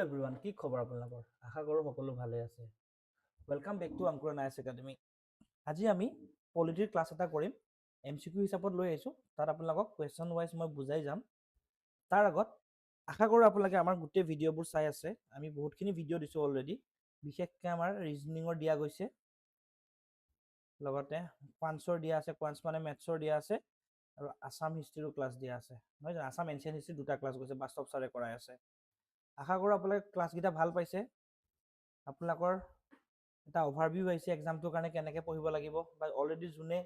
Everyone, কি খবৰ আপোনালোকৰ? আশা কৰোঁ সকলো ভালে আছে। Welcome back to Ankuran IAS academy. আজি আমি পলিটিৰ ক্লাছ এটা কৰিম। MCQ হিচাপত লৈ আহিছোঁ। তাত আপোনালোকক কুৱেশ্যন ৱাইজ মই বুজাই যাম। তাৰ আগত আশা কৰোঁ আপোনালোকে আমাৰ গোটেই ভিডিঅ'বোৰ চাই আছে। আমি বহুতখিনি ভিডিঅ' দিছোঁ অলৰেডি। বিশেষকৈ আমাৰ ৰিজনিঙৰ দিয়া গৈছে, লগতে কোৱান্টছৰ দিয়া আছে, কোৱান্টছ মানে মেথছৰ দিয়া আছে, আৰু আছাম হিষ্ট্ৰীৰো ক্লাছ দিয়া আছে। নহয় জানো? আছাম এনচিয়েণ্ট হিষ্ট্ৰী দুটা ক্লাছ গৈছে, বাস্তৱ ছাৰে কৰাই আছে। আশা কৰোঁ আপোনালোকে ক্লাছকেইটা ভাল পাইছে। আপোনালোকৰ এটা অভাৰভিউ আহিছে এক্সামটোৰ কাৰণে কেনেকৈ পঢ়িব লাগিব, বা যোনে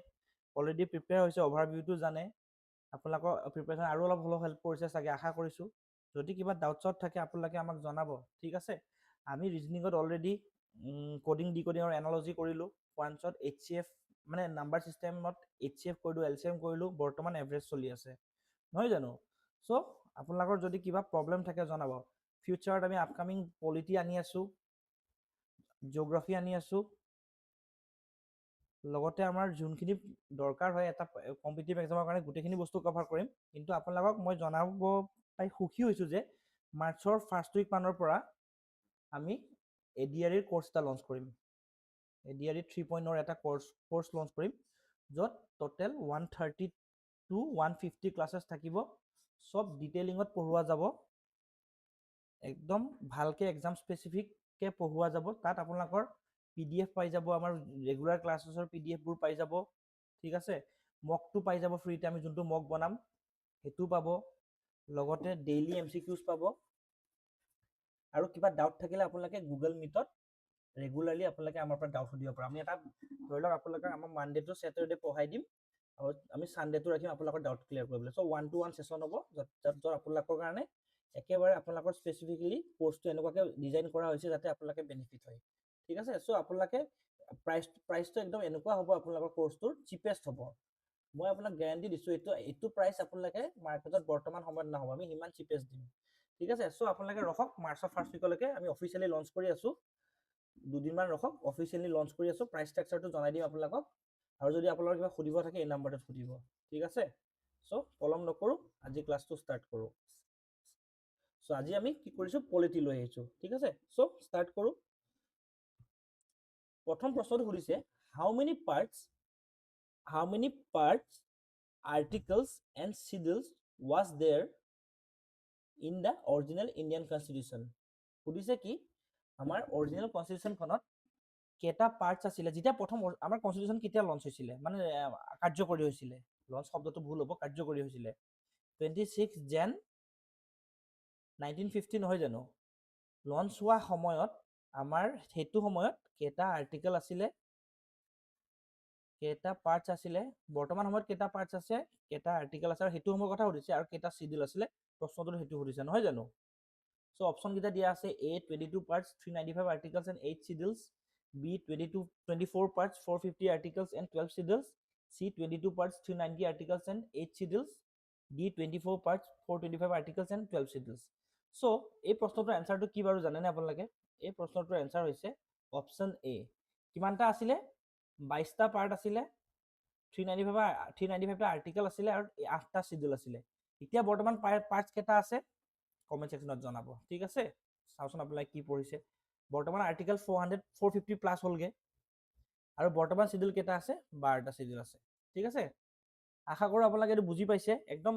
অলৰেডি প্ৰিপেয়াৰ হৈছে অভাৰভিউটো জানে। আপোনালোকৰ প্ৰিপেৰেশ্যন আৰু অলপ হ'লেও হেল্প কৰিছে চাগে, আশা কৰিছোঁ। যদি কিবা ডাউট চাউট থাকে আপোনালোকে আমাক জনাব, ঠিক আছে। আমি ৰিজনিঙত অলৰেডি কডিং ডিকডিঙৰ এনালজি কৰিলোঁ। কোৱান্টছত HCF মানে নাম্বাৰ ছিষ্টেমত HCF কৰিলোঁ, LCM কৰিলোঁ, বৰ্তমান এভাৰেজ চলি আছে, নহয় জানো? চ' আপোনালোকৰ যদি কিবা প্ৰব্লেম থাকে জনাব। ফিউচাৰত আমি আপকামিং পলিটি আনি আছোঁ, জিঅ'গ্ৰাফী আনি আছোঁ, লগতে আমাৰ যোনখিনি দৰকাৰ হয় এটা কম্পিটিটিভ এক্সামৰ কাৰণে গোটেইখিনি বস্তু কভাৰ কৰিম। কিন্তু আপোনালোকক মই জনাব পাই সুখী হৈছোঁ যে মাৰ্চৰ ফাৰ্ষ্ট উইক মানৰ পৰা আমি ADREৰ কোৰ্চ এটা লঞ্চ কৰিম। ADRE 3.0 এটা কোৰ্চ লঞ্চ কৰিম, য'ত টোটেল 130 to 150 ক্লাছেছ থাকিব। চব ডিটেইলিঙত পঢ়োৱা যাব, একদম ভালকৈ এক্সাম স্পেচিফিককৈ পঢ়োৱা যাব। তাত আপোনালোকৰ PDF পাই যাব, আমাৰ ৰেগুলাৰ ক্লাছেছৰ PDFবোৰ পাই যাব, ঠিক আছে। মকটো পাই যাব ফ্ৰীতে, আমি যোনটো মক বনাম সেইটো পাব, লগতে ডেইলি MCQs পাব। আৰু কিবা ডাউট থাকিলে আপোনালোকে গুগল মিটত ৰেগুলাৰলি আপোনালোকে আমাৰ পৰা ডাউট সুধিব পাৰে। আমি এটা ধৰি লওক আপোনালোকে আমাৰ মানডে টু ছেটাৰডে পঢ়াই দিম, আৰু আমি ছানডেটো ৰাখিম আপোনালোকৰ ডাউট ক্লিয়াৰ কৰিবলৈ। চ' 1-to-1 ছেশ্যন হ'ব, য'ত আপোনালোকৰ কাৰণে একেবাৰে আপোনালোকৰ স্পেচিফিকেলি কোৰ্চটো এনেকুৱাকৈ ডিজাইন কৰা হৈছে যাতে আপোনালোকে বেনিফিট হয়, ঠিক আছে। চ' আপোনালোকে প্ৰাইচটো একদম এনেকুৱা হ'ব, আপোনালোকৰ কোৰ্চটোৰ চিপেষ্ট হ'ব। মই আপোনাক গেৰাণ্টি দিছোঁ, এইটো প্ৰাইচ আপোনালোকে মাৰ্কেটত বৰ্তমান সময়ত নহ'ব, আমি সিমান চিপেষ্ট দিম, ঠিক আছে। চ' আপোনালোকে ৰখক, মাৰ্চৰ ফাৰ্ষ্ট উইকলৈকে আমি অফিচিয়েলি লঞ্চ কৰি আছোঁ। দুদিনমান ৰখক, অফিচিয়েলি লঞ্চ কৰি আছোঁ। প্ৰাইচ ষ্ট্ৰাকচাৰটো জনাই দিম আপোনালোকক, আৰু যদি আপোনালোকৰ কিবা সুধিব থাকে এই নাম্বাৰটোত সুধিব, ঠিক আছে। চ' পলম নকৰোঁ, আজি ক্লাছটো ষ্টাৰ্ট কৰোঁ। চ' আজি আমি কি কৰিছোঁ, পলিটি লৈ আহিছোঁ, ঠিক আছে। চ' ষ্টাৰ্ট কৰোঁ। প্ৰথম প্ৰশ্নটো সুধিছে, how many parts articles and schedules was there in the original Indian constitution. সুধিছে কি, আমাৰ অৰিজিনেল কনষ্টিটিউশ্যনখনত কেইটা পাৰ্টছ আছিলে যেতিয়া প্ৰথম আমাৰ কনষ্টিটিউশ্যন কেতিয়া লঞ্চ হৈছিলে, মানে কাৰ্যকৰী হৈছিলে। লঞ্চ শব্দটো ভুল হ'ব, কাৰ্যকৰী হৈছিলে 26 Jan 1950, নহয় জানো? লঞ্চ হোৱা সময়ত আমাৰ সেইটো সময়ত কেইটা আৰ্টিকেল আছিলে, কেইটা পাৰ্টছ আছিলে, বৰ্তমান সময়ত কেইটা পাৰ্টছ আছে, কেইটা আৰ্টিকেল আছে, আৰু সেইটো সময়ৰ কথা সুধিছে। আৰু কেইটা চিডিউল আছিলে, প্ৰশ্নটো সেইটো সুধিছে, নহয় জানো? চ' অপশ্যনকেইটা দিয়া আছে, A 22 parts 395 articles and 8 schedules, B 24 parts 450 articles and 12 schedules, C 22 parts 390 articles and 8 schedules, D 24 parts 425 articles and 12 schedules. চ' এই প্ৰশ্নটোৰ এনচাৰটো কি বাৰু জানেনে আপোনালোকে? এই প্ৰশ্নটোৰ এনচাৰ হৈছে অপশ্যন A। কিমানটা আছিলে? 22টা পাৰ্ট আছিলে, 395টা আৰ্টিকেল আছিলে, আৰু 8টা চিডিউল আছিলে। এতিয়া বৰ্তমান পাৰ্টছ কেইটা আছে কমেণ্ট ছেকশ্যনত জনাব, ঠিক আছে। চাওঁচোন আপোনালোকে কি পঢ়িছে। বৰ্তমান আৰ্টিকেল 450 প্লাছ হ'লগৈ, আৰু বৰ্তমান চিডিউল কেইটা আছে? 12টা চিডিউল আছে, ঠিক আছে। আশা কৰোঁ আপোনালোকে এইটো বুজি পাইছে। একদম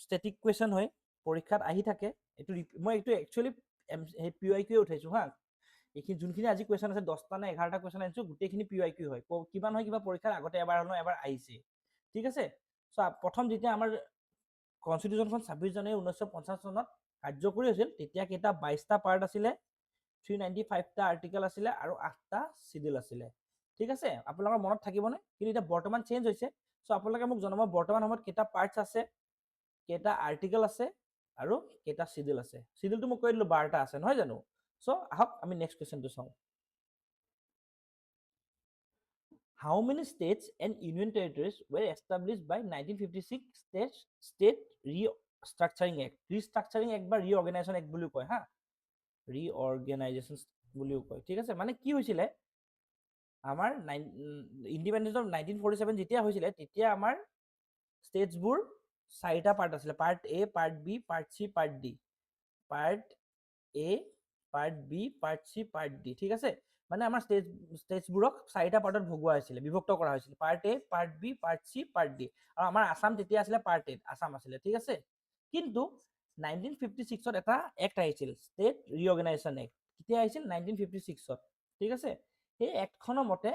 ষ্টেটিক কুৱেশ্যন হয়, পৰীক্ষাত আহি থাকে। মই এইটো একচুৱেলি PYQ উঠাইছোঁ হা। এইখিনি যোনখিনি আজি কুৱেশ্যন আছে, 10টা নে 11টা কুৱেশ্যন আনিছোঁ, গোটেইখিনি PYQ হয়। কিমান হয়, কিবা পৰীক্ষাৰ আগতে এবাৰ হ'লেও এবাৰ আহিছে, ঠিক আছে। চ' প্ৰথম যেতিয়া আমাৰ কনষ্টিটিউশ্যনখন 26 জানুৱাৰী 1950 চনত কাৰ্যকৰী হৈছিল, তেতিয়া কেইটা? 22টা পাৰ্ট আছিলে, 395টা আৰ্টিকেল আছিলে, আৰু 8টা চিডিউল আছিলে, ঠিক আছে। আপোনালোকৰ মনত থাকিবনে? কিন্তু এতিয়া বৰ্তমান চেঞ্জ হৈছে। চ' আপোনালোকে মোক জনাব বৰ্তমান সময়ত কেইটা পাৰ্টছ আছে, কেইটা আৰ্টিকেল আছে, আৰু কেইটা চিডিউল আছে। চিডিউলটো মই কৈ দিলোঁ 12টা আছে, নহয় জানো? চ' আহক আমি নেক্সট কুৱেশ্যনটো চাওঁ। How many states and union territories were established by 1956 State Restructuring Act? Restructuring Act বা Reorganization Act বুলিও কয় হা, Reorganization বুলিও কয়, ঠিক আছে। মানে কি হৈছিলে, আমাৰ ইণ্ডিপেণ্ডেঞ্চ অফ 1947 যেতিয়া হৈছিলে, তেতিয়া আমাৰ ষ্টেটছবোৰ 4টা পাৰ্ট আছিলে, part A, part B, part C, part D। Part A, part B, part C, part D, ঠিক আছে। মানে আমাৰ ষ্টেটছবোৰক 4টা পাৰ্টত ভগোৱা হৈছিলে, বিভক্ত কৰা হৈছিলে, part A, part B, part C, part D. আৰু আমাৰ আছাম তেতিয়া আছিলে পাৰ্ট এ, আছাম আছিলে, ঠিক আছে। কিন্তু 1956ত এটা এক্ট আহিছিল, ষ্টেট ৰিঅৰ্গেনাইজেশ্যন এক্ট। কেতিয়া আহিছিল? 1956ত, ঠিক আছে। সেই এক্টখনৰ মতে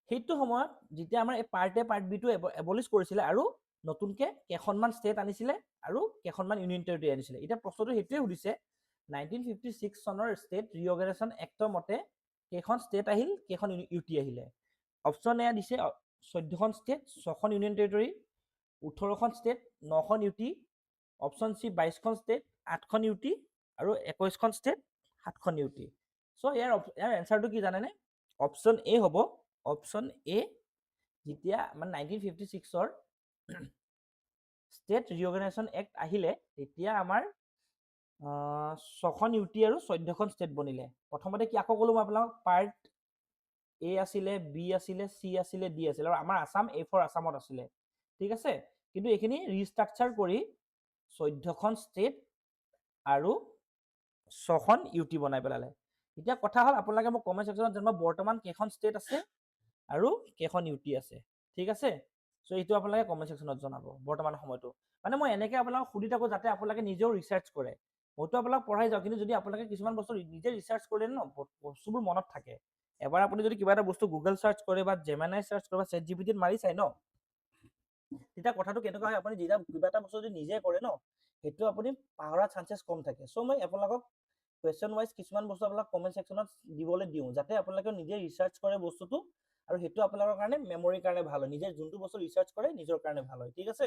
সেইটো সময়ত যেতিয়া আমাৰ এই পাৰ্ট এ, পাৰ্ট বিটো এবলিছ কৰিছিলে আৰু নতুনকে কেইখনমান ষ্টেট আনিছিলে আৰু কেইখনমান ইউনিয়ন টেৰিটৰি আনিছিলে। এতিয়া প্ৰশ্নটো সেইটোৱে সুধিছে, 1956 চনৰ ষ্টেট ৰিঅৰ্গেনাইজেশ্যন এক্টৰ মতে কেইখন ষ্টেট আহিল, কেইখন ইউটি আহিলে? অপশ্যন এ দিছে 14খন ষ্টেট, 6খন ইউনিয়ন টেৰিটৰি, 18খন ষ্টেট, 9খন ইউটি। অপশ্যন চি 22খন ষ্টেট, 8খন ইউটি, আৰু 21খন ষ্টেট, 7খন ইউটি। চ' ইয়াৰ এনচাৰটো কি জানেনে? অপশ্যন এ হ'ব। অপশ্যন এ, যেতিয়া মানে 1956ৰ ষ্টেট ৰিঅৰ্গেনাইজেশ্যন এক্ট আহিলে তেতিয়া আমাৰ 6খন ইউটি আৰু 14খন ষ্টেট বনিলে। প্ৰথমতে কি আকৌ ক'লো মই আপোনালোকক, পাৰ্ট এ আছিলে, বি আছিলে, চি আছিলে, ডি আছিলে, আৰু আমাৰ আছাম এ ফৰ আছামত আছিলে, ঠিক আছে। কিন্তু এইখিনি ৰিষ্ট্ৰাকচাৰ কৰি 14খন ষ্টেট আৰু 6খন ইউটি বনাই পেলালে। এতিয়া কথা হ'ল আপোনালোকে মোক কমেণ্ট ছেকশ্যনত জনাব বৰ্তমান কেইখন ষ্টেট আছে আৰু কেইখন ইউটি আছে, ঠিক আছে। চ' এইটো আপোনালোকে কমেণ্ট ছেকশ্যনত জনাব বৰ্তমান সময়টো। মানে মই এনেকৈ আপোনালোকক সুধি থাকোঁ যাতে আপোনালোকে নিজেও ৰিচাৰ্চ কৰে। মইতো আপোনালোক পঢ়াই যাওঁ, কিন্তু যদি আপোনালোকে কিছুমান বস্তু নিজে ৰিচাৰ্চ কৰিলে ন, বস্তুবোৰ মনত থাকে। এবাৰ আপুনি যদি কিবা এটা বস্তু গুগল চাৰ্চ কৰে বা জেমিনাই চাৰ্চ কৰে বা চেট জিপিটিত মাৰি চাই ন, তেতিয়া কথাটো কেনেকুৱা হয়, আপুনি যেতিয়া কিবা এটা বস্তু যদি নিজে কৰে ন, সেইটো আপুনি পাহৰাৰ চান্সেছ কম থাকে। চ' মই আপোনালোকক কুৱেশ্যন ৱাইজ কিছুমান বস্তু আপোনালোক কমেণ্ট ছেকশ্যনত দিবলৈ দিওঁ, যাতে আপোনালোকে নিজে ৰিচাৰ্চ কৰে বস্তুটো, আৰু সেইটো আপোনালোকৰ কাৰণে মেমৰিৰ কাৰণে ভাল হয়। নিজে যোনটো বস্তু ৰিচাৰ্চ কৰে নিজৰ কাৰণে ভাল হয়, ঠিক আছে।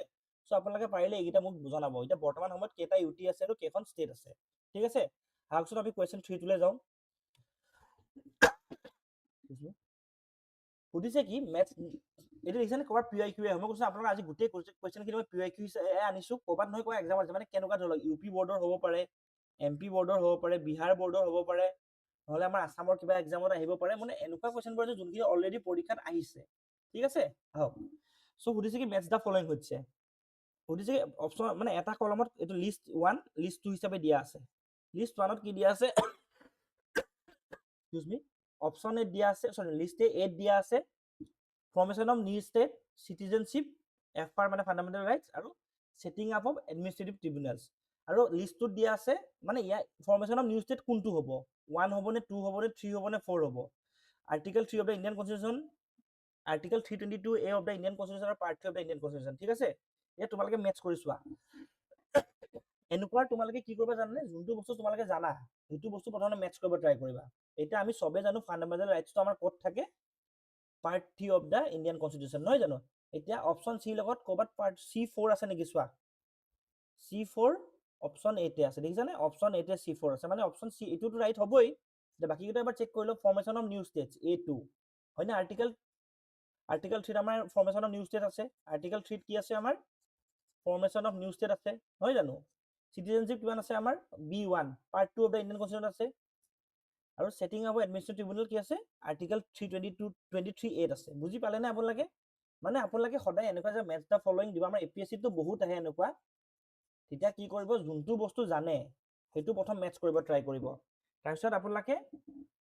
চ' আপোনালোকে পাৰিলে এইকেইটা মোক জনাব, এতিয়া বৰ্তমান সময়ত কেইটা ইউটি আছে আৰু কেইখন ষ্টেট আছে, ঠিক আছে। আহকচোন আমি কুৱেশ্যন 3টোলৈ যাওঁ। সুধিছে কি মেথছ, এইটো দেখিছেনে ক'ৰবাত PIQ হয়। মই কৈছোঁ আপোনালোক আজি গোটেই কুৱেশ্যনখিনি মই PIQ আনিছোঁ, ক'ৰবাত নহয় ক'ৰবাত এক্সাম আছে। মানে কেনেকুৱা ধৰণৰ, UP বৰ্ডৰ হ'ব পাৰে, MP বৰ্ডৰ হ'ব পাৰে, বিহাৰ বৰ্ডৰ হ'ব পাৰে, নহ'লে আমাৰ আছামৰ কিবা এক্সামত আহিব পাৰে। মানে এনেকুৱা কুৱেশ্যনবোৰ আছে যোনখিনি অলৰেডি পৰীক্ষাত আহিছে, ঠিক আছে। আহক, চ' সুধিছে কি মেথছ দ্য ফলোইং হৈছে। সুধিছে কি অপশ্যন, মানে এটা কলমত এইটো লিষ্ট 1, লিষ্ট 2 হিচাপে দিয়া আছে। লিষ্ট 1ত কি দিয়া আছে, এক্সকিউজ মি, অপশ্যন এ দিয়া আছে, সৰি লিষ্ট এ দিয়া আছে formation of new state, citizenship, FR মানে ফাণ্ডামেণ্টেল ৰাইটছ, আৰু ছেটিং আপ অফ এডমিনিষ্ট্ৰেটিভ ট্ৰিবিউনেলছ। আৰু লিষ্টটোত দিয়া আছে মানে ইয়াৰ ফৰ্মেশ্যন অফ নিউ ষ্টেট কোনটো হ'ব, 1 হ'ব নে, 2 হ'ব নে, 3 হ'ব নে, 4 হ'ব। Article 3 of the Indian constitution, article 322A of the Indian constitution, আৰু part 3 of the Indian constitution, ঠিক আছে। এতিয়া তোমালোকে মেথছ কৰি চোৱা। এনেকুৱা তোমালোকে কি কৰিবা জানানে, যোনটো বস্তু তোমালোকে জানা সেইটো বস্তু প্ৰথমে মেথছ কৰিব ট্ৰাই কৰিবা। এতিয়া আমি চবে জানো ফাণ্ডামেণ্টেল ৰাইটছটো আমাৰ ক'ত থাকে, part 3 of the Indian constitution, নহয় জানো। এতিয়া অপশ্যন চিৰ লগত ক'ৰবাত পাৰ্ট C4 আছে নেকি চোৱা, C4 অপশ্যন এতে আছে, দেখিছানে, অপশ্যন এতে C4 আছে, মানে অপশ্যন চি এইটোতো ৰাইট হ'বই। এতিয়া বাকীকেইটা এবাৰ চেক কৰি লওঁ, formation of new states A2 হয়নে, আৰ্টিকেল 3 আমাৰ ফৰ্মেশ্যন অফ নিউ ষ্টেট আছে, আৰ্টিকেল 3 কি আছে আমাৰ ফৰ্মেশ্যন অফ নিউ ষ্টেট আছে, নহয় জানো। চিটিজেনশ্বিপ কিমান আছে আমাৰ B1, part 2 of the Indian constitution আছে, আৰু ছেটিং আপ এডমিনিষ্ট্ৰেটিভ ট্ৰিবিউনেল কি আছে, আৰ্টিকেল 323A আছে। বুজি পালেনে আপোনালোকে? মানে আপোনালোকে সদায় এনেকুৱা যে মেথছ দ্য ফলোইং দিব, আমাৰ APSCতো বহুত আহে এনেকুৱা। তেতিয়া কি কৰিব, যোনটো বস্তু জানে সেইটো প্ৰথম মেথছ কৰিব ট্ৰাই কৰিব, তাৰপিছত আপোনালোকে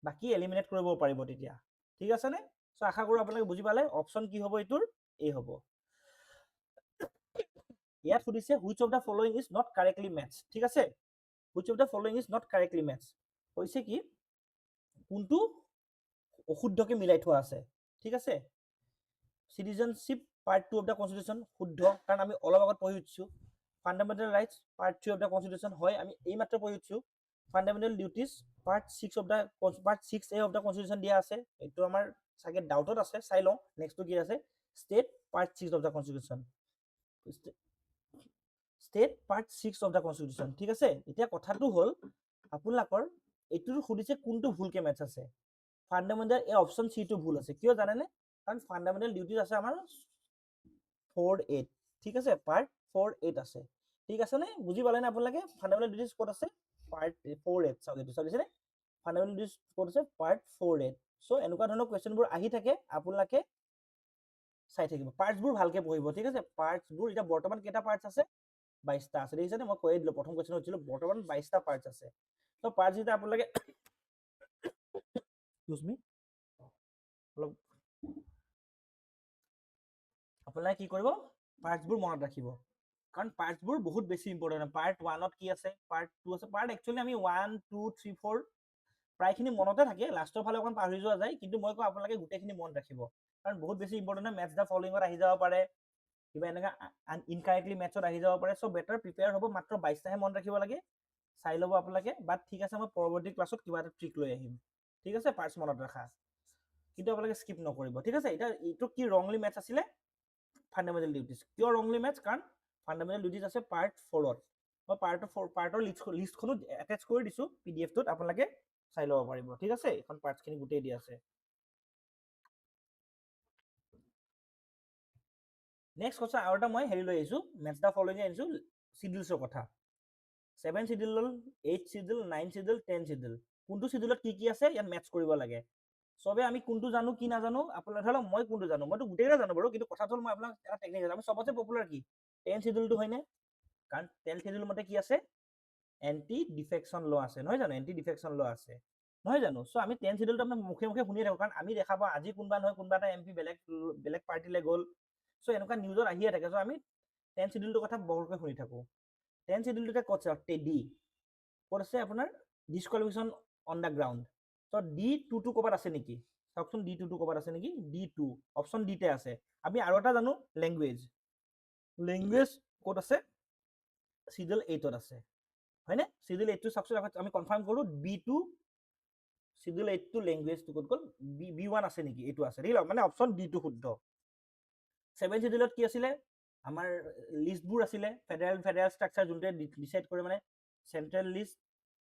বাকী এলিমিনেট কৰিব পাৰিব তেতিয়া, ঠিক আছে নে। চ' আশা কৰোঁ আপোনালোকে বুজি পালে। অপশ্যন কি হ'ব এইটোৰ, এ হ'ব। ইয়াত সুধিছে which of the following is not correctly maths, ঠিক আছে। Which of the following is not correctly maths হৈছে কি, কোনটো অশুদ্ধকে মিলাই থোৱা আছে, ঠিক আছে। Citizenship part 2 of the constitution শুদ্ধ, কাৰণ আমি অলপ আগত পঢ়ি উঠিছোঁ। Fundamental rights part 3 of the constitution হয়, আমি এইমাত্ৰ পঢ়ি উঠিছোঁ। Fundamental duties part 6A of the constitution দিয়া আছে, এইটো আমাৰ চাগে ডাউটত আছে, চাই লওঁ। নেক্সটটো কি আছে, state part 6 of the constitution, state part 6 of the constitution, ঠিক আছে। এতিয়া কথাটো হ'ল আপোনালোকৰ এইটো সুধিছে কোনটো ভুলকে মেথছ আছে। ফাণ্ডামেণ্টেল এই অপশ্যন চিটো ভুল আছে, কিয় জানেনে, কাৰণ ফাণ্ডামেণ্টেল ডিউটিজ আছে আমাৰ 4A, ঠিক আছে, পাৰ্ট 4A আছে, ঠিক আছে নে, বুজি পালে নে আপোনালোকে। ফাণ্ডামেণ্টেল ডিউটিজ ক'ত আছে, পাৰ্ট 4A, চাওক এইটো চাইছেনে, ফাণ্ডামেণ্টেল ডিউটিজ ক'ত আছে, পাৰ্ট 4A। চ' এনেকুৱা ধৰণৰ কুৱেশ্যনবোৰ আহি থাকে, আপোনালোকে চাই থাকিব, পাৰ্টছবোৰ ভালকে পঢ়িব, ঠিক আছে। পাৰ্টছবোৰ এতিয়া বৰ্তমান কেইটা পাৰ্টছ আছে, 22টা আছে, দেখিছেনে, মই কৈয়ে দিলোঁ প্ৰথম কুৱেশ্যন হৈছিলোঁ, বৰ্তমান 22টা পাৰ্টছ আছে। তো পাৰ্টছ যেতিয়া আপোনালোকে এক্সকিউজ মি অলপ আপোনালোকে কি কৰিব পাৰ্টছবোৰ মনত ৰাখিব কাৰণ পাৰ্টছবোৰ বহুত বেছি ইম্পৰ্টেণ্ট পাৰ্ট 1ত কি আছে পাৰ্ট 2 আছে পাৰ্ট একচুৱেলি আমি 1 2 3 4 প্ৰায়খিনি মনতে থাকে লাষ্টৰ ফালে অকণ পাহৰি যোৱা যায় কিন্তু মই কওঁ আপোনালোকে গোটেইখিনি মনত ৰাখিব কাৰণ বহুত বেছি ইম্পৰ্টেণ্ট মেথছ দ্য ফলোইঙত আহি যাব পাৰে কিবা এনেকুৱা ইনকাৰেক্টলি মেথছত আহি যাব পাৰে চ' বেটাৰ প্ৰিপেয়াৰ হ'ব মাত্ৰ 22টাহে মনত ৰাখিব লাগে চাই ল'ব আপোনালোকে বাট ঠিক আছে মই পৰৱৰ্তী ক্লাছত কিবা এটা ট্ৰিক লৈ আহিম ঠিক আছে পাৰ্টছ মনত ৰখা কিন্তু আপোনালোকে স্কিপ নকৰিব ঠিক আছে এতিয়া এইটো কি ৰংলি মেথছ আছিলে ফাণ্ডামেণ্টেল ডিউটিজ কিয় ৰংলি মেথছ কাৰণ ফাণ্ডামেণ্টেল ডিউটিজ আছে পাৰ্ট 4ত মই পাৰ্টৰ লিষ্টখনো এটেচ কৰি দিছোঁ PDF-টোত আপোনালোকে চাই ল'ব পাৰিব ঠিক আছে এখন পাৰ্টছখিনি গোটেই দিয়া আছে নেক্সট কথা আৰু এটা মই হেৰি লৈ আহিছোঁ মেথছ দ্য ফলোইং আনিছোঁ চিডিউলছৰ কথা 7 চিডিউল 8 চিডিউল 9 চিডিউল 10 চিডিউল কোনটো চিডিউলত কি আছে ইয়াত মেথছ কৰিব লাগে চবে আমি কোনটো জানো কি নাজানো আপোনালোকে ধৰি লওক মই কোনটো জানো মইতো গোটেইকেইটা জানো বাৰু কিন্তু কথাটো হ'ল মই আপোনাক এটা টেকনিক আমি চবতছে পপুলাৰ কি 10 চিডিউলটো হয়নে কাৰণ 10 চিডিউল মতে কি আছে এণ্টি ডিফেকশ্যন ল আছে নহয় জানো এণ্টি ডিফেকশ্যন ল আছে নহয় জানো চ' আমি 10 চিডিউলটো আমি মুখে মুখে শুনি থাকোঁ কাৰণ আমি দেখা পাওঁ আজি কোনোবা নহয় কোনোবা এটা MP বেলেগ পাৰ্টিলৈ গ'ল চ' এনেকুৱা নিউজত আহিয়ে থাকে চ' আমি 10 চিডিউলটোৰ কথা বহুতকৈ শুনি থাকোঁ 10 চিডিউলটোতে ক'ত আছে টেডি ক'ত আছে আপোনাৰ disqualification on the ground so' D2 ক'ৰবাত আছে নেকি চাওকচোন D2 ক'ৰবাত আছে নেকি D2 অপশ্যন ডিতে আছে আমি আৰু এটা জানো লেংগুৱেজ ক'ত আছে চিডিউল 8ত আছে হয়নে চিডিউল 8টো চাওকচোন আমি কনফাৰ্ম কৰোঁ B2 চিডিউল 8টো লেংগুৱেজটো ক'ত গ'ল B1 আছে নেকি এইটো আছে ঠিক মানে অপশ্যন D2 শুদ্ধ 7 চিডিউলত কি আছিলে আমাৰ লিষ্টবোৰ আছিলে ফেডাৰেল ষ্ট্ৰাকচাৰ যোনটোৱে ডিচাইড কৰে মানে চেণ্ট্ৰেল লিষ্ট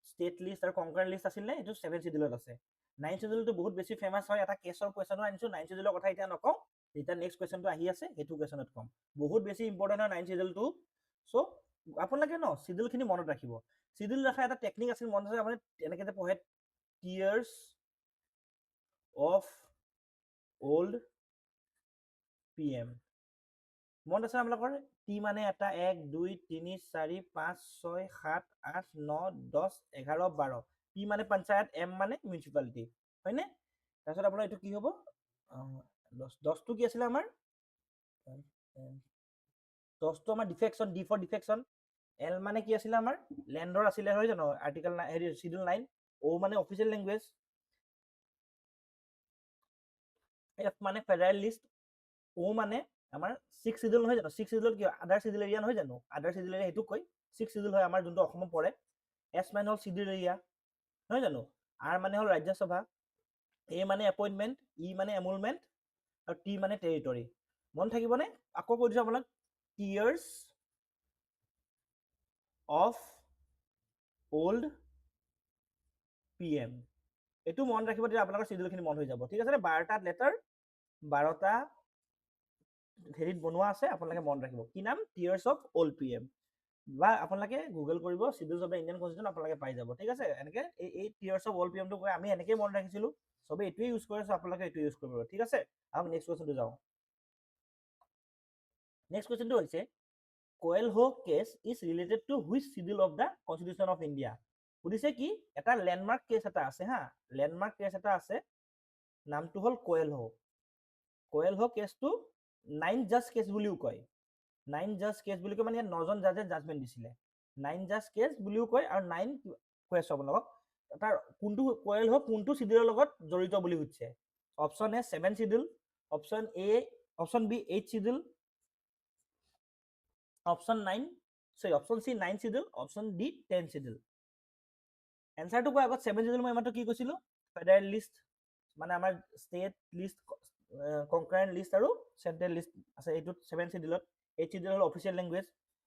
ষ্টেট লিষ্ট আৰু কনকাৰেণ্ট লিষ্ট আছিলে এইটো 7 চিডিউলত আছে 9 চিডিউলটো বহুত বেছি ফেমাছ হয় এটা কেছৰ কুৱেশ্যনো আনিছোঁ 9 চিডিউলৰ কথা এতিয়া নকওঁ যেতিয়া নেক্সট কুৱেশ্যনটো আহি আছে সেইটো কুৱেশ্যনত ক'ম বহুত বেছি ইম্পৰ্টেণ্ট হয় 9 চিডিউলটো চ' আপোনালোকে ন চিডিউলখিনি মনত ৰাখিব চিডিউল ৰখা এটা টেকনিক আছিল মনত আছে আপুনি এনেকৈ যে পঢ়ে টিয়াৰ্ছ অফ অল্ড PM মনত আছে আপোনালোকৰ টি মানে এটা 1 2 3 4 5 6 7 8 9 10 11 12 পি মানে পঞ্চায়ত এম মানে মিউনিচিপালিটি হয়নে তাৰপিছত আপোনাৰ এইটো কি হ'ব 10টো কি আছিলে আমাৰ 10টো আমাৰ ডিফেকশ্যন ডি ফৰ ডিফেকশ্যন এল মানে কি আছিলে আমাৰ লেণ্ডৰ আছিলে হয় জানো আৰ্টিকেল হেৰি চিডিউল 9 অ' মানে অফিচিয়েল লেংগুৱেজ এফ মানে ফেডাৰেল লিষ্ট অ' মানে আমাৰ 6 চিডিউল নহয় জানো 6 চিডিউল কি আদাৰ চিডিউল এৰিয়া নহয় জানো আদাৰ চিডিউল এৰিয়া সেইটো কয় 6 চিডিউল হয় আমাৰ যোনটো অসমত পৰে এছ মানে হ'ল চিডিউল এৰিয়া নহয় জানো আৰ মানে হ'ল ৰাজ্যসভা এ মানে এপইণ্টমেণ্ট ই মানে এমুলমেণ্ট আৰু টি মানে টেৰিটৰী মন থাকিবনে আকৌ কৈ দিছোঁ আপোনাক টিয়াৰ্ছ অফ অল্ড PM এইটো মন ৰাখিব তেতিয়া আপোনালোকৰ চিডিউলখিনি মন হৈ যাব ঠিক আছে 12টা লেটাৰ 12টা হেৰিত বনোৱা আছে আপোনালোকে মন ৰাখিব কি নাম টিয়াৰ্ছ অফ অল্ড PM বা আপোনালোকে গুগল কৰিব চিডিউলছ অফ দ্য ইণ্ডিয়ান কনষ্টিটিউশ্যন আপোনালোকে পাই যাব ঠিক আছে এনেকৈ এই টিয়াৰ্ছ অফ অল্ড PMটো কৈ আমি এনেকৈ মন ৰাখিছিলোঁ চবেই এইটোৱে ইউজ কৰে চ' আপোনালোকে এইটো ইউজ কৰিব ঠিক আছে আমি নেক্সট কুৱেশ্যনটো যাওঁ নেক্সট কুৱেশ্যনটো হৈছে Coelho case is related to which schedule of the constitution of India সুধিছে কি এটা লেণ্ডমাৰ্ক কেছ এটা আছে হা লেণ্ডমাৰ্ক কেছ এটা আছে নামটো হ'ল কোয়েলহো কেছটো 9 জাজ কেছ বুলিও কয় 9 জাজ কেছ বুলি কয় মানে ইয়াত 9জন জাজে জাজমেণ্ট দিছিলে 9 জাজ কেছ বুলিও কয় আৰু 9 কেছ আপোনালোকক তাৰ কোনটো কোয়েলহো কোনটো চিডিউলৰ লগত জড়িত বুলি সুধিছে option A 7 schedule option B 8 schedule option C 9 schedule option D 10 schedule এনচাৰটো কোৱা আগত 7 চিডিউল মই এইমাত্ৰ কি কৈছিলোঁ ফেডাৰেল লিষ্ট মানে আমাৰ ষ্টেট লিষ্ট কনকাৰেণ্ট লিষ্ট আৰু চেণ্ট্ৰেল লিষ্ট আছে এইটোত 7 চিডিউলত 8 চিডিউল হ'ল অফিচিয়েল লেংগুৱেজ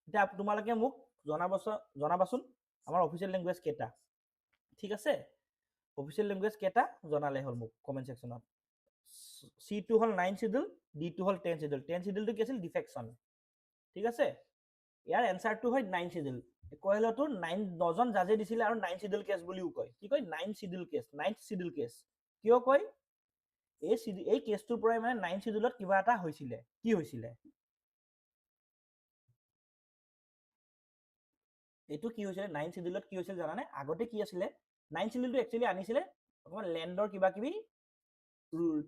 এতিয়া তোমালোকে মোক জনাবাচোন আমাৰ অফিচিয়েল লেংগুৱেজ কেইটা ঠিক আছে অফিচিয়েল লেংগুৱেজ কেইটা জনালে হ'ল মোক কমেণ্ট ছেকশ্যনত C2 হ'ল 9 চিডিউল D2 হ'ল 10 চিডিউল 10 চিডিউলটো কি আছিল ডিফেকশ্যন ঠিক আছে ইয়াৰ এনচাৰটো হয় 9 চিডিউল কোয়েলহোটোৰ 9জন জাজে দিছিলে আৰু 9 চিডিউল কেছ বুলিও কয় কি কয় 9 schedule cash 9th schedule cash কিয় কয় এই কেছটোৰ পৰাই মানে 9 চিডিউলত কিবা এটা হৈছিলে কি হৈছিলে এইটো কি হৈছিলে 9 শিডিউলত কি হৈছিল জানানে? আগতে কি আছিলে 9 শিডিউলটো একচুৱেলি আনিছিলে অকণমান লেণ্ডৰ কিবা কিবি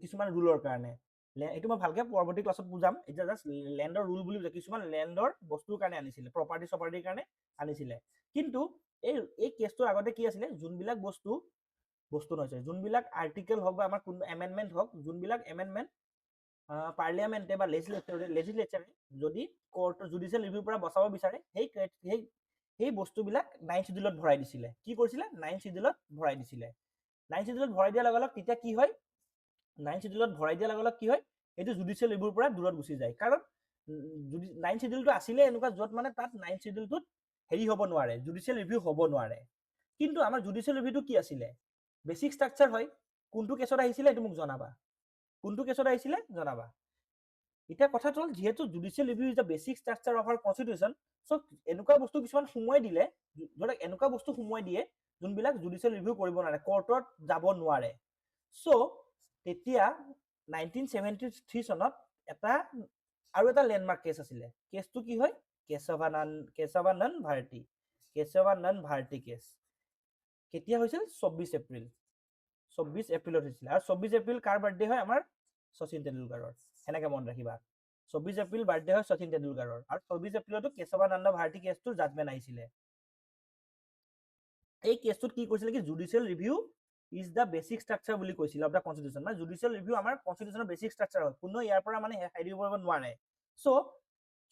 কিছুমান ৰুলৰ কাৰণে। এইটো মই ভালকে পৰৱৰ্তী ক্লাছত বুজাম। এতিয়া জাষ্ট লেণ্ডৰ ৰুল বুলি কিছুমান লেণ্ডৰ বস্তুৰ কাৰণে আনিছিলে, প্ৰপাৰ্টি চপাৰ্টিৰ কাৰণে আনিছিলে। কিন্তু এই কেছটোৰ আগতে কি আছিলে, যোনবিলাক বস্তু নহয়, যোনবিলাক আৰ্টিকেল হওক বা আমাৰ কোনো এমেণ্ডমেণ্ট হওক, যোনবিলাক এমেণ্ডমেণ্ট পাৰ্লিয়ামেণ্টে বা লেজিসলেচাৰে যদি কোৰ্টৰ জুডিচিয়েল ৰিভিউৰ পৰা বচাব বিচাৰে, সেই বস্তুবিলাক 9 শিডিউলত ভৰাই দিছিলে। কি কৰিছিলে? 9 শিডিউলত ভৰাই দিছিলে। 9 শিডিউলত ভৰাই দিয়াৰ লগে লগে তেতিয়া কি হয়, 9 শিডিউলত ভৰাই দিয়াৰ লগে লগে কি হয়, এইটো জুডিচিয়েল ৰিভিউৰ পৰা দূৰত গুচি যায়। কাৰণ 9 শিডিউলটো আছিলে এনেকুৱা য'ত মানে তাত 9 শিডিউলটোত হেৰি হ'ব নোৱাৰে, জুডিচিয়েল ৰিভিউ হ'ব নোৱাৰে। কিন্তু আমাৰ জুডিচিয়েল ৰিভিউটো কি আছিলে? বেচিক ষ্ট্ৰাকচাৰ হয়। কোনটো কেছত আহিছিলে এইটো মোক জনাবা। কোনটো কেছত আহিছিলে জনাবা। এতিয়া কথাটো হ'ল, যিহেতু judicial review is the basic structure of our constitution, so' এনেকুৱা বস্তু কিছুমান সোমোৱাই দিলে, ধৰক এনেকুৱা বস্তু সোমোৱাই দিয়ে যোনবিলাক জুডিচিয়েল ৰিভিউ কৰিব নোৱাৰে, কোৰ্টত যাব নোৱাৰে। চ' তেতিয়া 1973 চনত আৰু এটা লেণ্ডমাৰ্ক কেছ আছিলে। কেছটো কি হয়? কেশৱানন্দ ভাৰতী কেছ। কেতিয়া হৈছিল? 24 এপ্ৰিল। 24 এপ্ৰিলত হৈছিলে। আৰু 24 এপ্ৰিল কাৰ বাৰ্থডে হয়? আমাৰ শচীন তেণ্ডুলকাৰৰ। সেনেকে মনত ৰাখিবা। 24 এপ্ৰিল বাৰ্থডে হয় শচীন তেণ্ডুলকাৰৰ। আৰু 24 এপ্ৰিলতো কেশৱানন্দ ভাৰতী কেছটোৰ জাজমেণ্ট আহিছিলে। এই কেছটোত কি কৈছিলে কি judicial review is the basic structure বুলি কৈছিল অফ দ্য কনষ্টিটিউশ্যন। মানে জুডিচিয়েল ৰিভিউ আমাৰ কনষ্টিটিউশ্যনৰ বেচিক ষ্ট্ৰাকচাৰ হয়। কোনো ইয়াৰ পৰা মানে হেৰি কৰিব নোৱাৰে। চ'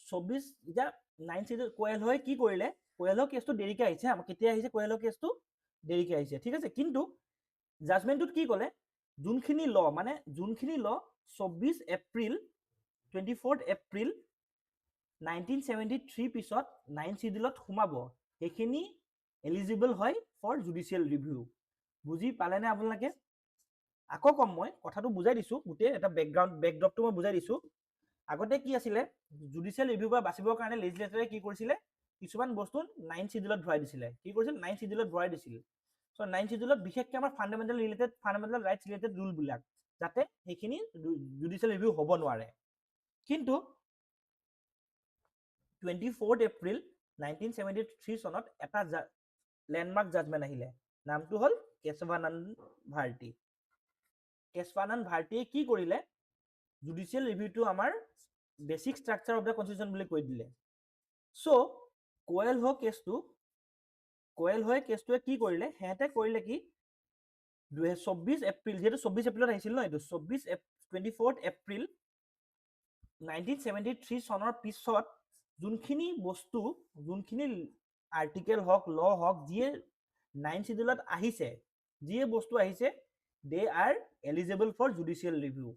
24 এতিয়া 9 শিডিউল কোয়েলহই কি কৰিলে? কোয়েলহ কেছটো দেৰিকে আহিছে। কেতিয়া আহিছে কোয়েলহ কেছটো? দেৰিকে আহিছে, ঠিক আছে। কিন্তু জাজমেণ্টটোত কি ক'লে? যোনখিনি ল 24 এপ্ৰিল 1973 পিছত 9 শিডিউলত সোমাব, সেইখিনি এলিজিবল হয় ফৰ জুডিচিয়েল ৰিভিউ। বুজি পালেনে আপোনালোকে? আকৌ কম, মই কথাটো বুজাই দিছো, গোটেই এটা বেকড্ৰপটো মই বুজাই দিছো। আগতে কি আছিলে, জুডিচিয়েল ৰিভিউৰ পৰা বাচিবৰ কাৰণে লেজিসলেটৰে কি কৰিছিলে, কিছুমান বস্তু 9 শিডিউলত ভৰাই দিছিলে। কি কৰিছিল? 9 শিডিউলত ভৰাই দিছিল। চ' 9 শিডিউলত বিশেষকৈ আমাৰ ফাণ্ডামেণ্টেল ৰাইটছ ৰিলেটেড ৰুলবিলাক, যাতে সেইখিনি জুডিচিয়েল ৰিভিউ হ'ব নোৱাৰে। কিন্তু 24 এপ্ৰিল 1973 চনত এটা লেণ্ডমাৰ্ক জাজমেণ্ট আহিলে। নামটো হ'ল কেশৱানন্দ ভাৰতী। কেশৱানন্দ ভাৰতীয়ে কি কৰিলে? জুডিচিয়েল ৰিভিউটো আমাৰ basic structure of the constitution বুলি কৈ দিলে। চ' কোয়েলহ কেছটোৱে কি কৰিলে? সিহঁতে কৰিলে কি 24 এপ্ৰিল, যিহেতু 24 এপ্ৰিলত আহিছিল ন, এইটো 24 এপ্ৰিল 1973 চনৰ পিছত যোনখিনি বস্তু, যোনখিনি আৰ্টিকেল হওক, ল হওক, যিয়ে 9 শিডিউলত আহিছে, যিয়ে বস্তু আহিছে, they are eligible for judicial review.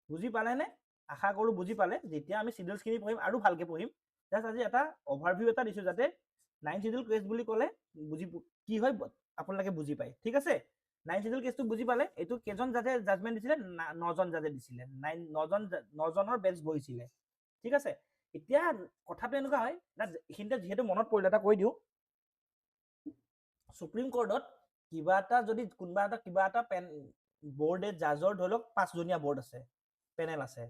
বুজি পালেনে? আশা কৰো বুজি পালে। যেতিয়া আমি শিডিউলছখিনি পঢ়িম আৰু ভালকে পঢ়িম। জাষ্ট আজি এটা অভাৰভিউ এটা দিছো, যাতে 9 শিডিউল কেছ বুলি ক'লে কি হয় আপোনালোকে বুজি পায়, ঠিক আছে। 9 শিডিউল কেছটো বুজি পালে। এইটো কেইজন জাজে জাজমেণ্ট দিছিলে? 9জন জাজে দিছিলে। 9জনৰ বেঞ্চ বহিছিলে, ঠিক আছে। এতিয়া কথাটো এনেকুৱা হয়, এইখিনিতে যিহেতু মনত পৰিলে এটা কৈ দিওঁ। সুপ্ৰিম কোৰ্টত কিবা এটা যদি কিবা এটা বৰ্ডে জাজৰ ধৰি লওক 5জনীয়া বৰ্ড আছে, পেনেল আছে,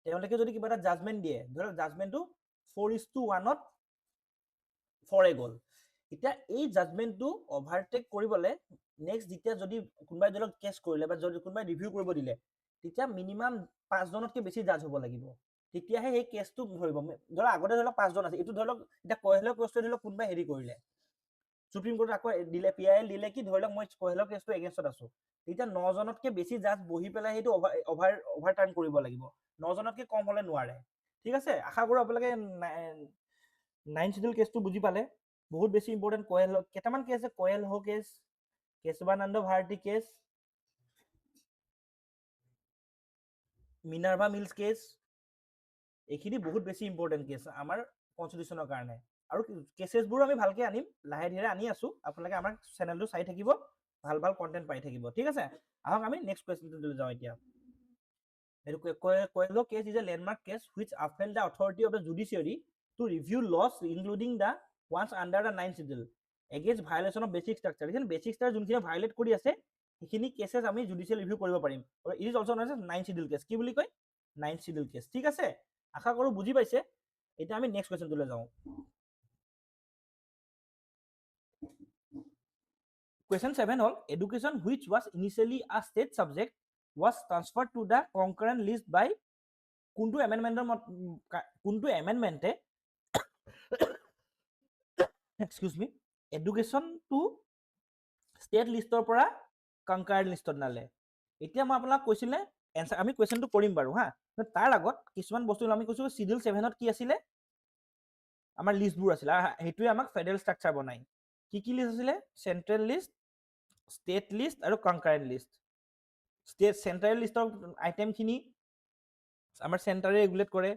তেওঁলোকে যদি কিবা এটা জাজমেণ্ট দিয়ে, ধৰক জাজমেণ্টটো 4:1ত ফৰে গ'ল। এতিয়া এই জাজমেণ্টটো অভাৰটেক কৰিবলৈ নেক্সট যেতিয়া যদি কোনোবাই ধৰি লওক কেছ কৰিলে বা যদি কোনোবাই ৰিভিউ কৰিব দিলে, তেতিয়া মিনিমাম 5জনতকৈ বেছি জাজ হ'ব লাগিব। তেতিয়াহে সেই কেছটো ধৰিব। ধৰক আগতে ধৰি লওক 5জন আছে, এইটো ধৰি লওক এতিয়া কোয়েলহ কেছটো ধৰি লওক কোনোবাই হেৰি কৰিলে, সুপ্ৰিম কোৰ্টত আকৌ দিলে, PIL দিলে কি ধৰি লওক মই কোয়েলহ কেছটো এগেইনষ্টত আছো, তেতিয়া 9জনতকৈ বেছি জাজ বহি পেলাই সেইটো অভাৰটাৰ্ণ কৰিব লাগিব। 9জনতকৈ কম হ'লে নোৱাৰে, ঠিক আছে। আশা কৰো আপোনালোকে 9 শিডিউল কেছটো বুজি পালে। বহুত বেছি ইম্পৰ্টেণ্ট। কেইটামান কেছ আছে, Coelho case, Kesavananda Bharati case, Minerva Mills case, এইখিনি বহুত বেছি ইম্পৰ্টেণ্ট কেছ আমাৰ কনষ্টিটিউশ্যনৰ কাৰণে। আৰু কেছেছবোৰ আমি ভালকে আনিম, লাহে ধীৰে আনি আছো। আপোনালোকে আমাৰ চেনেলটো চাই থাকিব, ভাল ভাল কণ্টেণ্ট পাই থাকিব, ঠিক আছে। আহক আমি নেক্সট কুৱেশ্যনটো যাওঁ এতিয়া। Coelho case is a landmark case which upheld the authority of the judiciary to review laws including the ones under the 9th schedule against violation of basic structure. Basic structure যোনখিনি violate কৰি আছে, সেইখিনি cases আমি judicial review কৰিব পাৰিম। It is also' known as 9th schedule case. কি বুলি কয়? 9th schedule কেছ, ঠিক আছে। আশা কৰো বুজি পাইছে। এতিয়া আমি নেক্সট কুৱেশ্যনটোলৈ যাওঁ। Question 7 hall education which was initially a state subject was transferred to the concurrent list by কোনটো amendment excuse me education to state listor পৰা concurrent listত নালে এতিয়া মই আপোনাক কৈছিলে এনসাৰ আমি কোৱেশ্চনটো কৰিম বাৰু হা তাৰ আগত কিছুমান বস্তু আমি কৈছো শিডিউল 7ত কি আছিলে আমাৰ লিষ্টবোৰ আছিল হেতুৱে আমাক ফেডাৰেল ষ্ট্ৰাকচাৰ বনাই কি লিষ্ট আছিলে চেন্ট্ৰেল লিষ্ট ষ্টেট লিষ্ট আৰু কনকাৰেন্ট লিষ্ট ষ্টেট চেন্ট্ৰেল লিষ্টৰ আইটেম খিনি আমাৰ চেন্টাৰে ৰেগুলেট কৰে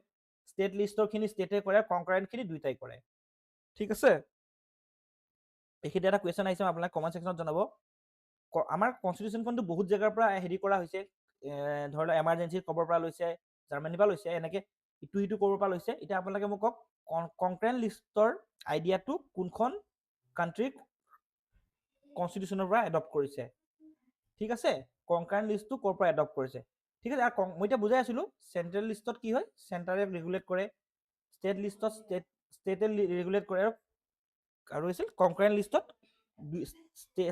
ষ্টেট লিষ্টৰ খিনি ষ্টেটে কৰে কনকাৰেন্ট খিনি দুইটাই কৰে ঠিক আছে এইখিনি এটা কোৱেশ্চন আহিছে আপোনাক কমেন্ট সেকশনত জনাব আমাৰ কনস্টিটিউশনখনটো বহুত জায়গাৰ পৰা হেৰি কৰা হৈছে ধৰি লওক এমাৰ্জেন্সি খবৰ পৰা লৈছে জাৰ্মানী পৰা লৈছে এনেকে ইটো খবৰ পৰা লৈছে এটা আপোনালোকে মোক কক কনকাৰেন্ট লিষ্টৰ আইডিয়াটো কোনখন কান্ট্ৰি কনস্টিটিউশনৰ পৰা এডপ্ট কৰিছে ঠিক আছে কনকাৰেন্ট লিষ্টটো কৰ পৰা এডপ্ট কৰিছে ঠিক আছে আৰু মই এতিয়া বুজাই আছিলো চেন্ট্ৰেল লিষ্টত কি হয় চেন্টাৰে ৰেগুলেট কৰে ষ্টেট লিষ্টত ষ্টেটে ৰেগুলেট কৰে আৰু আছিল কনকাৰেন্ট লিষ্টত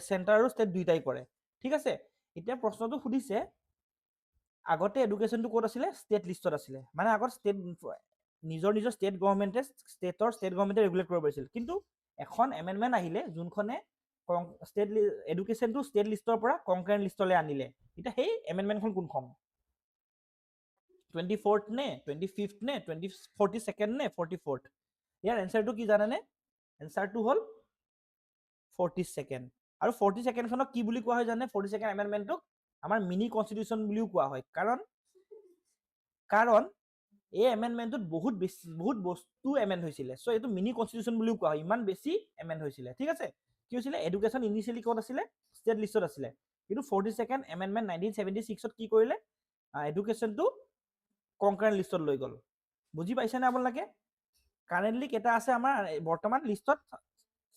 চেন্টাৰ আৰু ষ্টেট দুইটাই কৰে ঠিক আছে এতিয়া প্ৰশ্নটো সুধিছে আগতে এডুকেশনটো ক'ত আছিলে ষ্টেট লিষ্টত আছিলে মানে আগত ষ্টেট নিজৰ ষ্টেট গভৰ্ণমেণ্টে ষ্টেট গভৰ্ণমেণ্টে ৰেগুলেট কৰিব পাৰিছিল কিন্তু এখন এমেন্ডমেন্ট আহিলে যোনখনে ষ্টেট এডুকেশনটো ষ্টেট লিষ্টৰ পৰা কনকাৰেন্ট লিষ্টলৈ আনিলে এটা সেই এমেন্ডমেন্টখন কোনখন 24th নে 25th নে 42nd নে 44th ইয়াৰ এনসাৰটো কি জানেনে এনসাৰটো হল 42nd আৰু 42nd খনক কি বুলি কোৱা হয় জানে 42nd এমেন্ডমেন্টক আমাৰ মিনি কনস্টিটিউশন বুলিও কোৱা হয় কাৰণ এই এমেন্ডমেন্টত বহুত বস্তু এমেন্ড হৈছিলে সো এটো মিনি কনস্টিটিউশন বুলিও কোৱা হয় ইমান বেছি এমেন্ড হৈছিলে ঠিক আছে কি হৈছিলে এডুকেশন ইনিশিয়ালি ক'ত আছিলে ষ্টেট লিষ্টত আছিলে কিন্তু 42nd এমেন্ডমেন্ট 1976 ত কি কৰিলে এডুকেশনটো কনকাৰেন্ট লিষ্টত লৈ গল বুজি পাইছে না আপোনালোকে কাৰেন্টলি কেটা আছে আমাৰ বৰ্তমান লিষ্টত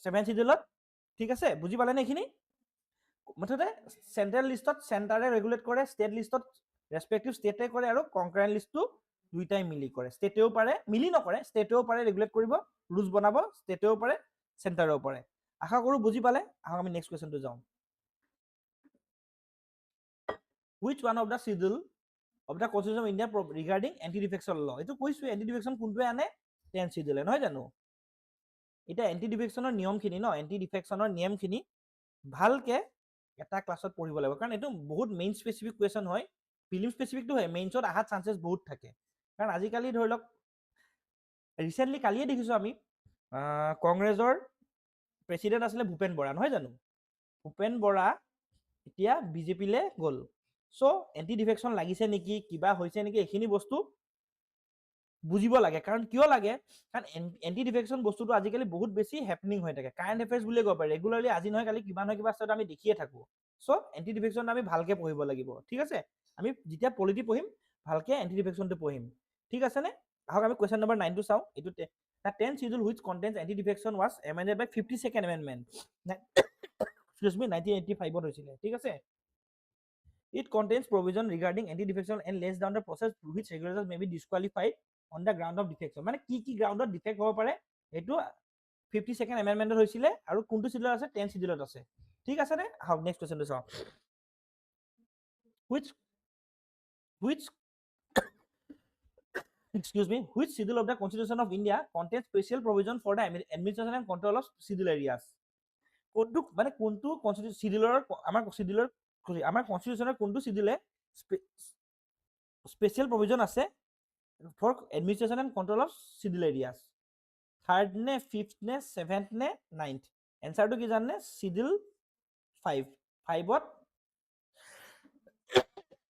7 শিডিউলত ঠিক আছে বুজি পালে নে এখিনি মুঠতে চেন্ট্ৰেল লিষ্টত চেন্টাৰে ৰেগুলেট কৰে ষ্টেট লিষ্টত ৰেসপেক্টিভ ষ্টেটে কৰে আৰু কনকাৰেন্ট লিষ্টটো দুইটাই মিলি কৰে ষ্টেটেও পাৰে মিলি নকৰে ষ্টেটেও পাৰে ৰেগুলেট কৰিব ৰুলস বনাব ষ্টেটেও পাৰে চেন্টাৰেও পাৰে আশা কৰো বুজি পালে আহক আমি নেক্সট কোৱেশ্চনটো যাওঁ which one of the schedule of the constitution of India regarding anti-defection law এটো কৈছো anti-defection কোনটোৱে আনে 10th schedule নহয় জানো এটা anti-defectionৰ নিয়মখিনি ন anti-defectionৰ নিয়মখিনি ভালকে এটা ক্লাছত পঢ়িব লাগিব কাৰণ এটো বহুত মেইন স্পেসিফিক কোৱেশ্চন হয় প্ৰিলিম স্পেসিফিকটো হয় মেইনছত আহা চান্সেস বহুত থাকে কাৰণ আজিকালি ধৰি লওক ৰিসেন্টলি কালিয়ে দেখিছো আমি কংগ্ৰেছৰ প্ৰেসিডেন্ট আছিলে ভূপেন বৰা নহয় জানো ভূপেন বৰা এতিয়া বিজেপিলে গল সো এন্টি ডিফেকশন লাগিছে নেকি কিবা হৈছে নেকি এখিনি বস্তু বুজিব লাগে কাৰণ কিয় লাগে কাৰণ এন্টি ডিফেকশন বস্তুটো আজিকালি বহুত বেছি হ্যাপনিং হৈ থাকে কাৰেন্ট এফেয়াৰ্স বুলি কব পাৰে ৰেগুলাৰলি আজি নহয় কালি কিবা নহয় কিবা আমি দেখিয়ে থাকো সো এন্টি ডিফেকশন আমি ভালকে পঢ়িব লাগিব ঠিক আছে আমি যেতিয়া পলিটি পঢ়িম ভালকে এন্টি ডিফেকশনটো পঢ়িম ঠিক আছে নে আহক আমি কোৱেশ্চন নম্বৰ 9 টো চাও এটো the 10th schedule which contains anti-defection was amended by 52nd amendment excuse me 1985 ত হৈছিলে ঠিক আছে it contains provision regarding anti-defection and lays down the process through which regulators may be disqualified on the ground of defection মানে কি groundত defect হ'ব পাৰে এটো 52nd amendment হৈছিলে আৰু কোনটো শিডিউলত আছে 10th শিডিউলত আছে ঠিক আছে নে হাউ নেক্সট কোৱেশ্চনটো চাও which excuse me which schedule of the constitution of India contains special provision for the administration and control of schedule areas কোনটো মানে কোনটো কনস্টিটিউশন শিডিউলৰ আমাৰ কনস্টিটিউশনৰ কোনটো শিডিউলে স্পেশাল প্ৰভিজন আছে for administration and control of schedule areas 3rd নে 5th নে 7th নে 9th এনসাৰটো কি জানে শিডিউল 5ত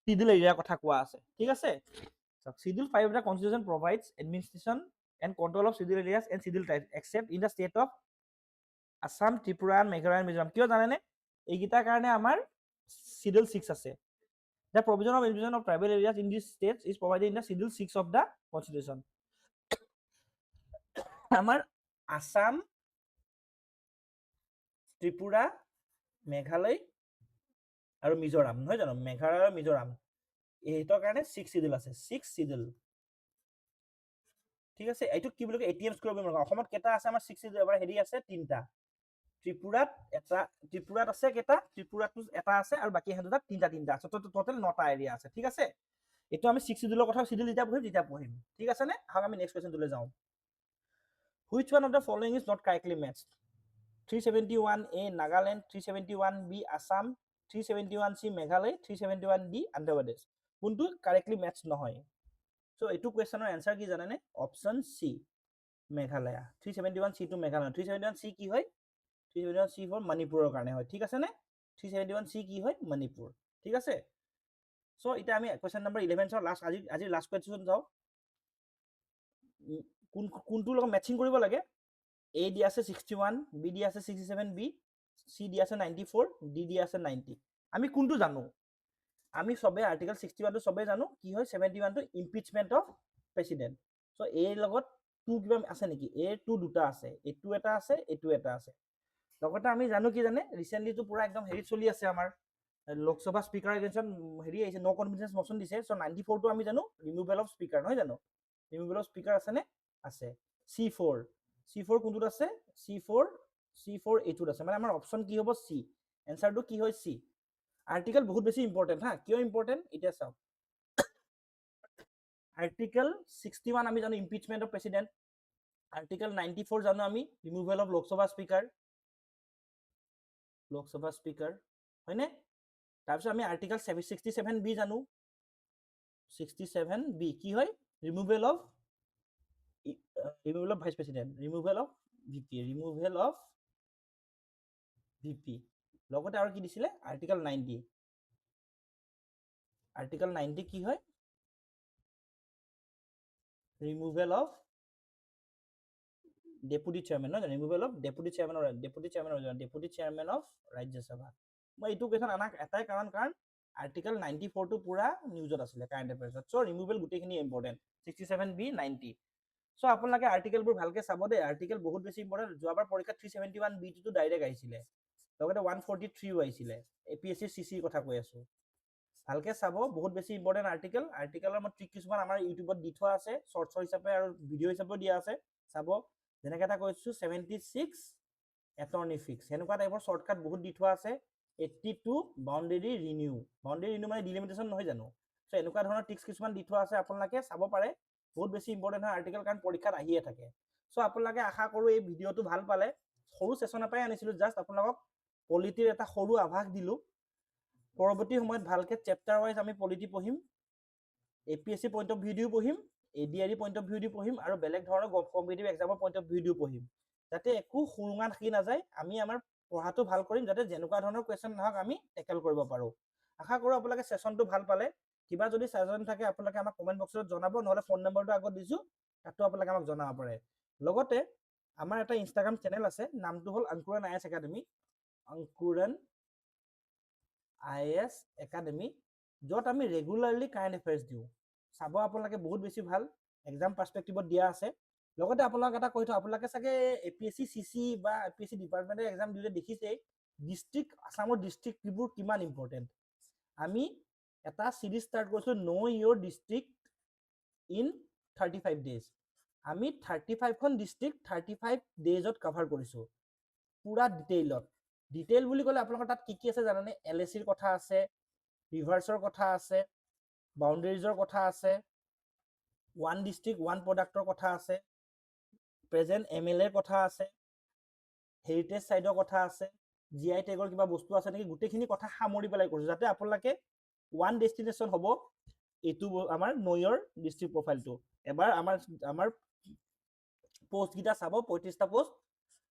শিডিউল এৰিয়াৰ কথা কোৱা আছে ঠিক আছে schedule 5 of the constitution provides administration and control of schedule areas and schedule types except in the state of Assam, Tripura, Meghalaya and Mizoram কিয় জানেনে এইগিটাৰ কাৰণে আমাৰ schedule 6 আছে the provision of administration of tribal areas in these states is provided in the schedule 6 of the constitution আমাৰ আসাম ত্ৰিপুৰা মেঘালয় আৰু মিজোৰাম নহয় জানো মেঘালয় আৰু মিজোৰাম এইটোৰ কাৰণে 6 শিডিউল আছে 6 শিডিউল ঠিক আছে এইটো কি বুলি কয় এটিএম স্কোৰ বুলি অসমত কেটা আছে আমাৰ 6 শিডিউল এবাৰ হেৰি আছে 3টা ত্ৰিপুৰাত আছে কেইটা, ত্ৰিপুৰাটো এটা আছে আৰু বাকী সিহঁত দুটাত তিনিটা আছে, টোটেল 9টা এৰিয়া আছে। ঠিক আছে, এইটো আমি 6 শিডিউলৰ কথা শিডিউল যেতিয়া পঢ়িম। ঠিক আছে নে? আহক আমি নেক্সট কুৱেশ্যনটোলৈ যাওঁ। Which one of the following is not correctly matched? 371A Nagaland, 371B Assam, 371C Meghalaya, 371D Andhra Pradesh. কোনটো কাৰেক্টলি মেটচ নহয়? চ' এইটো কুৱেশ্যনৰ এনচাৰ কি জানেনে? Option C Meghalaya. 371C টো মেঘালয়। 371C কি হয়? 371C ফৰ মণিপুৰৰ কাৰণে হয়। ঠিক আছে নে? 371C কি হয়? মণিপুৰ। ঠিক আছে, চ' এতিয়া আমি কুৱেশ্যন নম্বৰ 11 চাওঁ, আজিৰ লাষ্ট কুৱেশ্যন চাওঁ। কোনটোৰ লগত মেচিং কৰিব লাগে? A দিয়া আছে 61, B দিয়া আছে 67B, C দিয়া আছে 94, D দিয়া আছে 90। আমি কোনটো জানো? আমি সবে আৰ্টিকেল 61 টো সবে জানো। কি হয় 71 টো? Impeachment of president. সো এৰ লগত টু কিবা আছে নেকি? এৰ টু দুটা আছে, এইটো এটা আছে, এইটো এটা আছে। লগতে আমি জানো কি জানে, ৰিসেন্টলি তো পুৰা একদম হেৰি চলি আছে আমাৰ লোকসভা স্পিকাৰ এগেইনষ্ট হেৰি আহিছে, নো কনফিডেন্স মোশন দিছে। সো 94 টো আমি জানো ৰিমুভেল অফ স্পিকাৰ, নহয় জানো? ৰিমুভেল অফ স্পিকাৰ আছে নে? আছে। C4 কোনটোত আছে? C4 এইটোত আছে। মানে আমাৰ অপশ্যন কি হ'ব? চি। এনসাৰটো কি হয়? চি। আৰ্টিকেল বহুত বেছি ইম্পৰ্টেন্ট হা। কিয় ইম্পৰ্টেন্ট এতিয়া চাওক। আৰ্টিকেল 61 আমি জানো ইম্পিচমেন্ট অফ প্ৰেসিডেন্ট। আৰ্টিকেল 94 জানো আমি ৰিমুভেল অফ লোকসভা স্পিকাৰ, হয়নে? তাৰপিছত আমি আৰ্টিকেল 67B জানো। 67B কি হয়? Removal of vice president, removal of VP. লগতে আৰু কি দিছিলে? আৰ্টিকেল 90। আৰ্টিকেল 90 কি হয়? ৰিমুভেল অফ ডেপুটি চেয়াৰমেন, নহয় জানো? Removal of deputy chairman of Rajya Sabha. মই এইটো কুৱেশ্যন আনাক এটাই কাৰণ আৰ্টিকেল 94 টো পুৰা নিউজত আছিলে কাৰেণ্ট এফেয়াৰ্ছত। চ' ৰিমুভেল গোটেইখিনি ইম্পৰ্টেন্ট। 67B 90। চ' আপোনালোকে আৰ্টিকেলবোৰ ভালকে চাব দেই। আৰ্টিকেল বহুত বেছি ইম্পৰ্টেন্ট। যোৱাবাৰ পৰীক্ষাত 371B টো ডাইৰেক্ট আহিছিলে, লগতে 143 আহিছিলে। APSC CC কথা কৈ আছো, ভালকে চাব। বহুত বেছি ইম্পৰ্টেন্ট আৰ্টিকেল। আৰ্টিকেলৰ মই ট্ৰিক কিছুমান আমাৰ ইউটিউবত দি থোৱা আছে, শৰ্টছ হিচাপে আৰু ভিডিঅ' হিচাপেও দিয়া আছে, চাব। যেনেকৈ এটা কৈছো 76 এটৰ্নি ফিক্স, সেনেকুৱা টাইপৰ শৰ্টকাট বহুত দি থোৱা আছে। 82 বাউণ্ডেৰী ৰিনিউ মানে ডিলিমিটেশ্যন, নহয় জানো? চ' এনেকুৱা ধৰণৰ ট্ৰিক্স কিছুমান দি থোৱা আছে, আপোনালোকে চাব পাৰে। বহুত বেছি ইম্পৰ্টেন্ট হয় আৰ্টিকেল, কাৰণ পৰীক্ষাত আহিয়ে থাকে। চ' আপোনালোকে আশা কৰো এই ভিডিঅ'টো ভাল পালে। সৰু সেশন এটাই আনিছিলো, জাষ্ট আপোনালোকক পলিটিৰ এটা সৰু আভাস দিলো। পৰৱৰ্তী সময়ত ভালকে চেপ্টাৰ ৱাইজ আমি পলিটি পঢ়িম, APSC পইণ্ট অফ ভিউ দিও পঢ়িম, ADRE পইণ্ট অফ ভিউ দি পঢ়িম, আৰু বেলেগ ধৰণৰ কম্পিটিটিভ এক্সামৰ পইণ্ট অফ ভিউ দিও পঢ়িম, যাতে একো সুৰুঙা থাকি নাযায়। আমি আমাৰ পঢ়াটো ভাল কৰিম, যাতে যেনেকুৱা ধৰণৰ কুৱেশ্যন নহওক আমি টেকেল কৰিব পাৰো। আশা কৰো আপোনালোকে সেশনটো ভাল পালে। কিবা যদি সাজেশন থাকে আপোনালোকে আমাক কমেন্ট বক্সত জনাব, নহলে ফোন নম্বৰটো আগত দিছো, তাতো আপোনালোকে আমাক জনাব পাৰে। লগতে আমাৰ এটা ইনষ্টাগ্ৰাম চেনেল আছে, নামটো হ'ল অংকুৰণ IAS একাডেমি, অংকুৰণ IAS একাডেমি, য'ত আমি ৰেগুলাৰলি কাৰেণ্ট এফেয়াৰ্ছ দিওঁ। চাব আপোনালোকে, বহুত বেছি ভাল। এক্সাম পাৰ্সপেক্টিভত দিয়া আছে। লগতে আপোনালোক এটা কৈ থওঁ, আপোনালোকে চাগে APSC CC বা APSC ডিপাৰ্টমেণ্টেল এক্সাম দিলে দেখিছেই ডিষ্ট্ৰিক্ট, আসামৰ ডিষ্ট্ৰিক্টবোৰ কিমান ইম্পৰ্টেণ্ট। আমি এটা সিৰিজ ষ্টাৰ্ট কৰিছো, নো ইয়ৰ ডিষ্ট্ৰিক্ট ইন 35 ডেজ। আমি 35খন ডিষ্ট্ৰিক্ট 35 ডেজত কভাৰ কৰিছো, পুৰা ডিটেইলত। ডিটেইল বুলি ক'লে আপোনালোকৰ তাত কি আছে জানানে? LACৰ কথা আছে, ৰিভাৰ্ছৰ কথা আছে, বাউণ্ডেৰিজৰ কথা আছে, ওৱান ডিষ্ট্ৰিক্ট ওৱান প্ৰডাক্টৰ কথা আছে, প্ৰেজেন্ট MLAৰ কথা আছে, হেৰিটেজ সাইটৰ কথা আছে, GI টেগৰ কিবা বস্তু আছে নেকি, গোটেইখিনি কথা সামৰি পেলাই কৰিছো, যাতে আপোনালোকে ওৱান ডেষ্টিনেশ্যন হ'ব এইটো আমাৰ নো ইয়ৰ ডিষ্ট্ৰিক্ট প্ৰফাইলটো। এবাৰ আমাৰ পোষ্ট কেইটা চাব, 35টা পোষ্ট।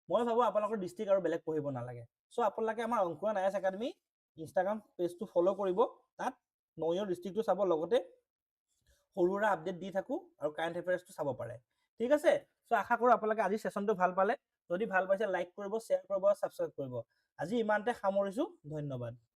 মই ভাবো আপোনালোকৰ ডিষ্ট্ৰিক্ট আৰু বেলেগ পঢ়িব নালাগে। চ' আপোনালোকে আমাৰ অংকুৰণ IAS একাডেমি ইনষ্টাগ্ৰাম পেজটো ফ'ল' কৰিব, তাত নো ইয়ৰ ডিষ্ট্ৰিক্টটো চাব, লগতে সৰু সুৰা আপডেট দি থাকো, আৰু কাৰেণ্ট এফেয়াৰ্ছটো চাব পাৰে। ঠিক আছে, চ' আশা কৰো আপোনালোকে আজি সেশনটো ভাল পালে। যদি ভাল পাইছে লাইক কৰিব, শ্বেয়াৰ কৰিব, ছাবস্ক্ৰাইব কৰিব। আজি ইমানতে সামৰিছো, ধন্যবাদ।